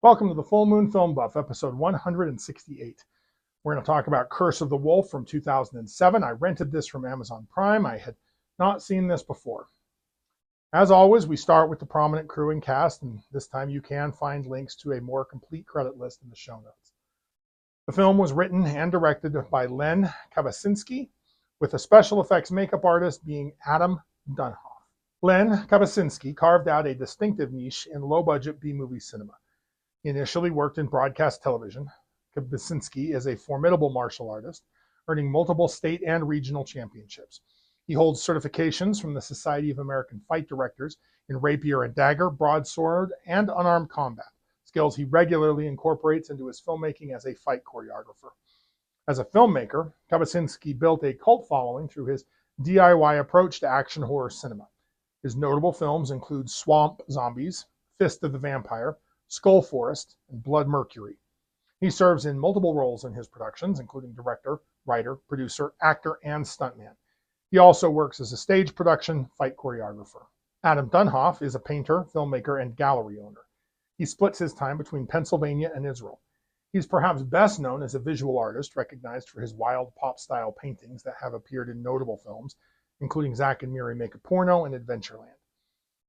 Welcome to the Full Moon Film Buff, episode 168. We're going to talk about Curse of the Wolf from 2007. I rented this from Amazon Prime. I had not seen this before. As always, we start with the prominent crew and cast, and this time you can find links to a more complete credit list in the show notes. The film was written and directed by Len Kabasinski, with a special effects makeup artist being Adam Dunhoff. Len Kabasinski carved out a distinctive niche in low-budget B-movie cinema. He initially worked in broadcast television. Kabasinski is a formidable martial artist, earning multiple state and regional championships. He holds certifications from the Society of American Fight Directors in rapier and dagger, broadsword, and unarmed combat, skills he regularly incorporates into his filmmaking as a fight choreographer. As a filmmaker, Kabasinski built a cult following through his DIY approach to action horror cinema. His notable films include Swamp Zombies, Fist of the Vampire, Skull Forest, and Blood Mercury. He serves in multiple roles in his productions, including director, writer, producer, actor, and stuntman. He also works as a stage production fight choreographer. Adam Dunhoff is a painter, filmmaker, and gallery owner. He splits his time between Pennsylvania and Israel. He's perhaps best known as a visual artist, recognized for his wild pop-style paintings that have appeared in notable films, including Zack and Miri Make a Porno and Adventureland.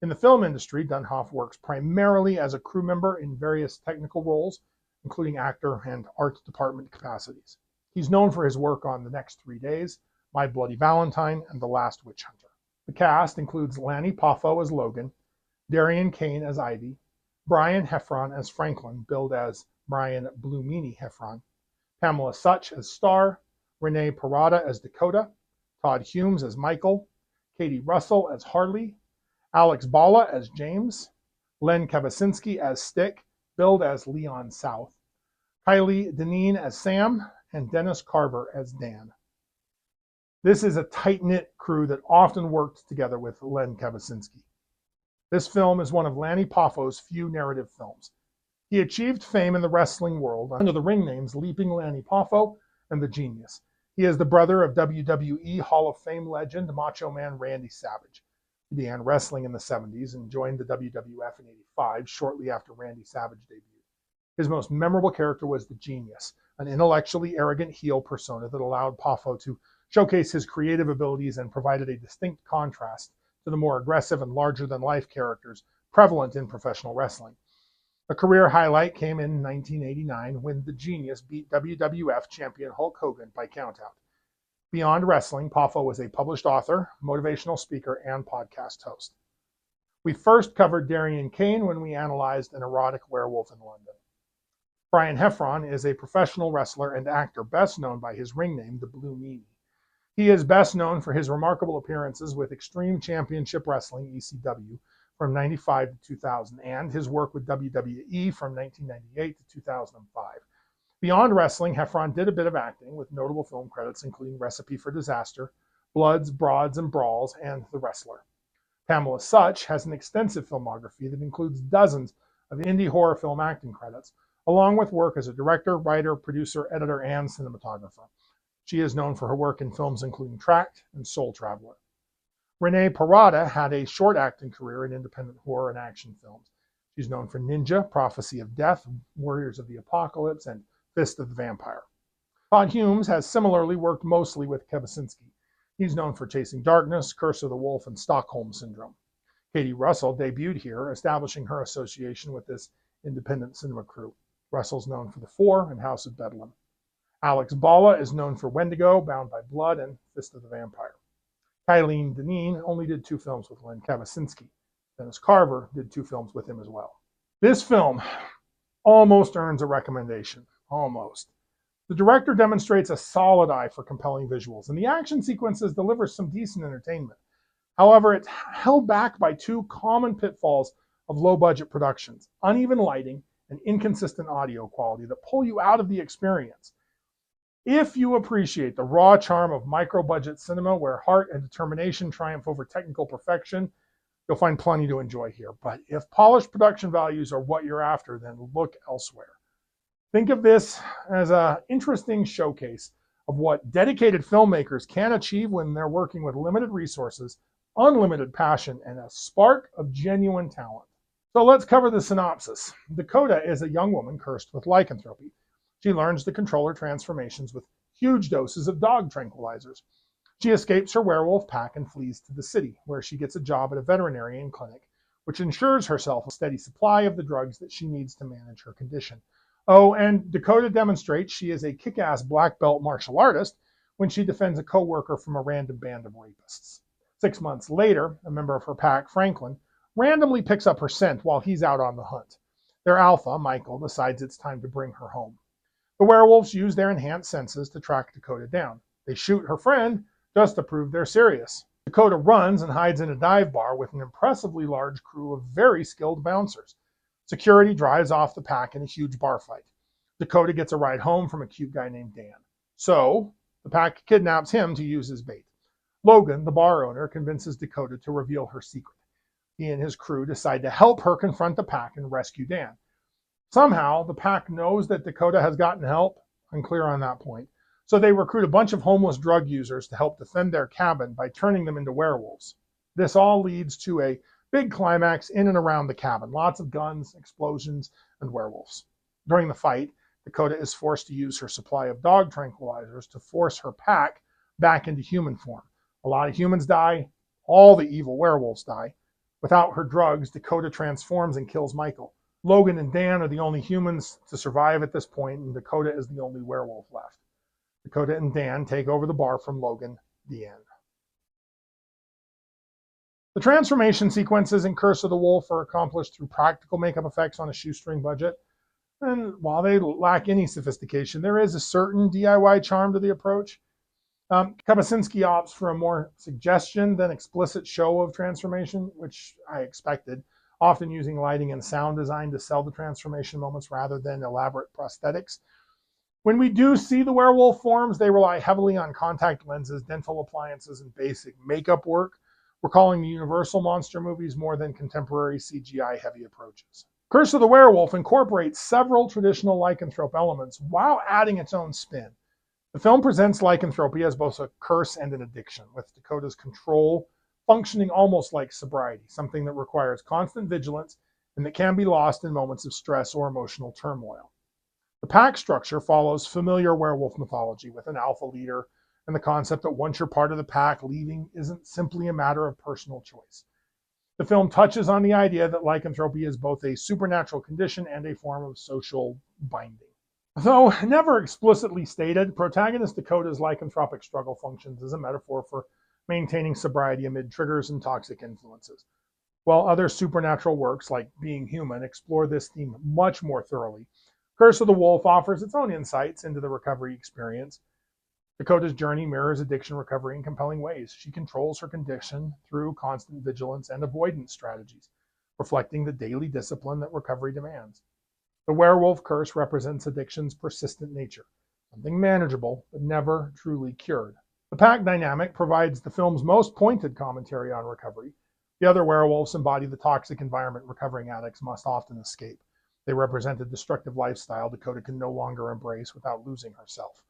In the film industry, Dunhoff works primarily as a crew member in various technical roles, including actor and art department capacities. He's known for his work on The Next 3 Days, My Bloody Valentine, and The Last Witch Hunter. The cast includes Lanny Poffo as Logan, Darian Kane as Ivy, Brian Heffron as Franklin, billed as Brian Blumini Heffron, Pamela Such as Star, Renee Parada as Dakota, Todd Humes as Michael, Katie Russell as Harley, Alex Balla as James, Len Kabasinski as Stick, billed as Leon South, Kylie Deneen as Sam, and Dennis Carver as Dan. This is a tight-knit crew that often worked together with Len Kabasinski. This film is one of Lanny Poffo's few narrative films. He achieved fame in the wrestling world under the ring names Leaping Lanny Poffo and The Genius. He is the brother of WWE Hall of Fame legend Macho Man Randy Savage. He began wrestling in the 70s and joined the WWF in '85, shortly after Randy Savage debuted. His most memorable character was the Genius, an intellectually arrogant heel persona that allowed Poffo to showcase his creative abilities and provided a distinct contrast to the more aggressive and larger-than-life characters prevalent in professional wrestling. A career highlight came in 1989 when the Genius beat WWF champion Hulk Hogan by countout. Beyond wrestling, Poffo was a published author, motivational speaker, and podcast host. We first covered Darian Kane when we analyzed An Erotic Werewolf in London. Brian Heffron is a professional wrestler and actor best known by his ring name, the Blue Meanie. He is best known for his remarkable appearances with Extreme Championship Wrestling, ECW, from 1995 to 2000, and his work with WWE from 1998 to 2005. Beyond wrestling, Heffron did a bit of acting, with notable film credits including Recipe for Disaster, Bloods, Broads, and Brawls, and The Wrestler. Pamela Such has an extensive filmography that includes dozens of indie horror film acting credits, along with work as a director, writer, producer, editor, and cinematographer. She is known for her work in films including Tracked and Soul Traveler. Renee Parada had a short acting career in independent horror and action films. She's known for Ninja, Prophecy of Death, Warriors of the Apocalypse, and Fist of the Vampire. Todd Humes has similarly worked mostly with Kabasinski. He's known for Chasing Darkness, Curse of the Wolf, and Stockholm Syndrome. Katie Russell debuted here, establishing her association with this independent cinema crew. Russell's known for The Four and House of Bedlam. Alex Balla is known for Wendigo, Bound by Blood, and Fist of the Vampire. Kylie Deneen only did 2 films with Len Kabasinski. Dennis Carver did 2 films with him as well. This film almost earns a recommendation. Almost. The director demonstrates a solid eye for compelling visuals, and the action sequences deliver some decent entertainment. However, it's held back by 2 common pitfalls of low-budget productions: uneven lighting and inconsistent audio quality that pull you out of the experience. If you appreciate the raw charm of micro-budget cinema where heart and determination triumph over technical perfection, you'll find plenty to enjoy here. But if polished production values are what you're after, then look elsewhere. Think of this as an interesting showcase of what dedicated filmmakers can achieve when they're working with limited resources, unlimited passion, and a spark of genuine talent. So let's cover the synopsis. Dakota is a young woman cursed with lycanthropy. She learns to control her transformations with huge doses of dog tranquilizers. She escapes her werewolf pack and flees to the city, where she gets a job at a veterinarian clinic, which ensures herself a steady supply of the drugs that she needs to manage her condition. Oh, and Dakota demonstrates she is a kick-ass black belt martial artist when she defends a co-worker from a random band of rapists. 6 months later, a member of her pack, Franklin, randomly picks up her scent while he's out on the hunt. Their alpha, Michael, decides it's time to bring her home. The werewolves use their enhanced senses to track Dakota down. They shoot her friend just to prove they're serious. Dakota runs and hides in a dive bar with an impressively large crew of very skilled bouncers. Security drives off the pack in a huge bar fight. Dakota gets a ride home from a cute guy named Dan. So, the pack kidnaps him to use as bait. Logan, the bar owner, convinces Dakota to reveal her secret. He and his crew decide to help her confront the pack and rescue Dan. Somehow, the pack knows that Dakota has gotten help. Unclear on that point. So they recruit a bunch of homeless drug users to help defend their cabin by turning them into werewolves. This all leads to a big climax in and around the cabin. Lots of guns, explosions, and werewolves. During the fight, Dakota is forced to use her supply of dog tranquilizers to force her pack back into human form. A lot of humans die. All the evil werewolves die. Without her drugs, Dakota transforms and kills Michael. Logan and Dan are the only humans to survive at this point, and Dakota is the only werewolf left. Dakota and Dan take over the bar from Logan. The end. The transformation sequences in Curse of the Wolf are accomplished through practical makeup effects on a shoestring budget. And while they lack any sophistication, there is a certain DIY charm to the approach. Kapuscinski opts for a more suggestion than explicit show of transformation, which I expected, often using lighting and sound design to sell the transformation moments rather than elaborate prosthetics. When we do see the werewolf forms, they rely heavily on contact lenses, dental appliances, and basic makeup work, recalling the Universal monster movies more than contemporary CGI-heavy approaches. Curse of the Werewolf incorporates several traditional lycanthrope elements while adding its own spin. The film presents lycanthropy as both a curse and an addiction, with Dakota's control functioning almost like sobriety, something that requires constant vigilance and that can be lost in moments of stress or emotional turmoil. The pack structure follows familiar werewolf mythology with an alpha leader and the concept that once you're part of the pack, leaving isn't simply a matter of personal choice. The film touches on the idea that lycanthropy is both a supernatural condition and a form of social binding. Though never explicitly stated, protagonist Dakota's lycanthropic struggle functions as a metaphor for maintaining sobriety amid triggers and toxic influences. While other supernatural works, like Being Human, explore this theme much more thoroughly, Curse of the Wolf offers its own insights into the recovery experience. Dakota's journey mirrors addiction recovery in compelling ways. She controls her condition through constant vigilance and avoidance strategies, reflecting the daily discipline that recovery demands. The werewolf curse represents addiction's persistent nature, something manageable but never truly cured. The pack dynamic provides the film's most pointed commentary on recovery. The other werewolves embody the toxic environment recovering addicts must often escape. They represent a destructive lifestyle Dakota can no longer embrace without losing herself.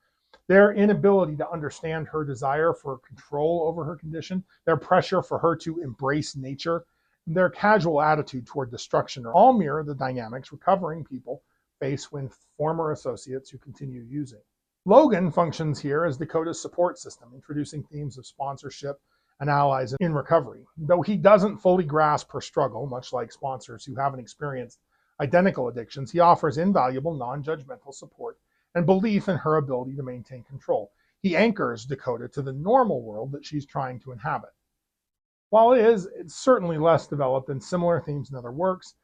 Their inability to understand her desire for control over her condition, their pressure for her to embrace nature, and their casual attitude toward destruction all mirror the dynamics recovering people face when former associates who continue using. Logan functions here as Dakota's support system, introducing themes of sponsorship and allies in recovery. Though he doesn't fully grasp her struggle, much like sponsors who haven't experienced identical addictions, he offers invaluable non-judgmental support and belief in her ability to maintain control. He anchors Dakota to the normal world that she's trying to inhabit. While it's certainly less developed than similar themes in other works,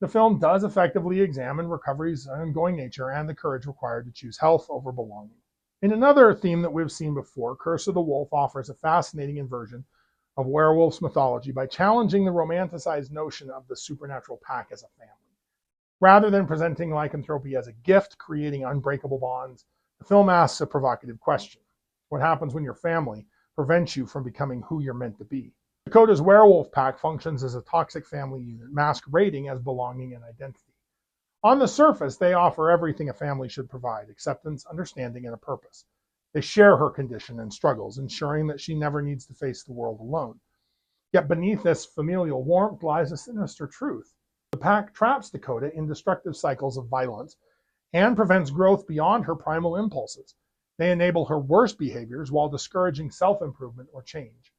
the film does effectively examine recovery's ongoing nature and the courage required to choose health over belonging. In another theme that we've seen before, Curse of the Wolf offers a fascinating inversion of werewolf's mythology by challenging the romanticized notion of the supernatural pack as a family. Rather than presenting lycanthropy as a gift, creating unbreakable bonds, the film asks a provocative question. What happens when your family prevents you from becoming who you're meant to be? Dakota's werewolf pack functions as a toxic family unit, masquerading as belonging and identity. On the surface, they offer everything a family should provide: acceptance, understanding, and a purpose. They share her condition and struggles, ensuring that she never needs to face the world alone. Yet beneath this familial warmth lies a sinister truth. The pack traps Dakota in destructive cycles of violence and prevents growth beyond her primal impulses. They enable her worst behaviors while discouraging self-improvement or change.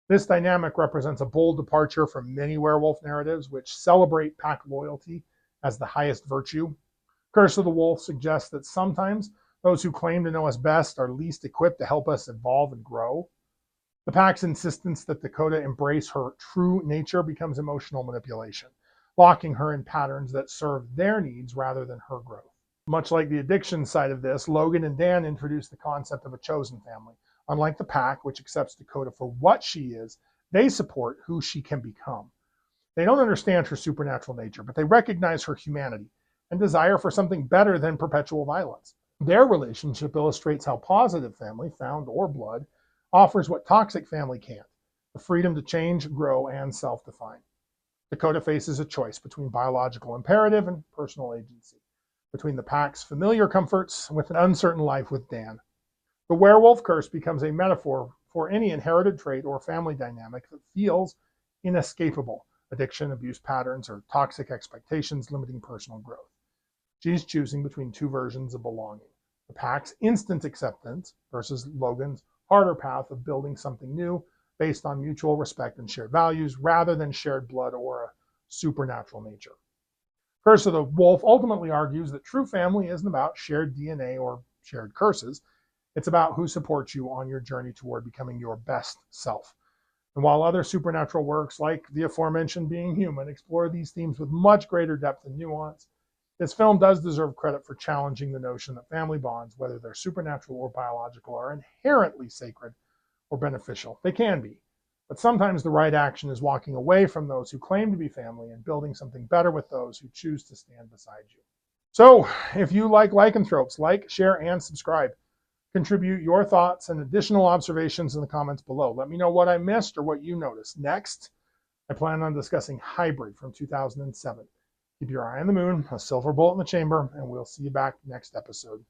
This dynamic represents a bold departure from many werewolf narratives, which celebrate pack loyalty as the highest virtue. Curse of the Wolf suggests that sometimes those who claim to know us best are least equipped to help us evolve and grow. The pack's insistence that Dakota embrace her true nature becomes emotional manipulation, locking her in patterns that serve their needs rather than her growth. Much like the addiction side of this, Logan and Dan introduce the concept of a chosen family. Unlike the pack, which accepts Dakota for what she is, they support who she can become. They don't understand her supernatural nature, but they recognize her humanity and desire for something better than perpetual violence. Their relationship illustrates how positive family, found or blood, offers what toxic family can't: the freedom to change, grow, and self-define. Dakota faces a choice between biological imperative and personal agency, between the pack's familiar comforts with an uncertain life with Dan. The werewolf curse becomes a metaphor for any inherited trait or family dynamic that feels inescapable: addiction, abuse patterns, or toxic expectations limiting personal growth. She's choosing between two versions of belonging: the pack's instant acceptance versus Logan's harder path of building something new based on mutual respect and shared values rather than shared blood or a supernatural nature. Curse of the Wolf ultimately argues that true family isn't about shared DNA or shared curses. It's about who supports you on your journey toward becoming your best self. And while other supernatural works, like the aforementioned Being Human, explore these themes with much greater depth and nuance, this film does deserve credit for challenging the notion that family bonds, whether they're supernatural or biological, are inherently sacred or beneficial. They can be. But sometimes the right action is walking away from those who claim to be family and building something better with those who choose to stand beside you. So, if you like lycanthropes, like, share, and subscribe. Contribute your thoughts and additional observations in the comments below. Let me know what I missed or what you noticed. Next, I plan on discussing Hybrid from 2007. Keep your eye on the moon, a silver bullet in the chamber, and we'll see you back next episode.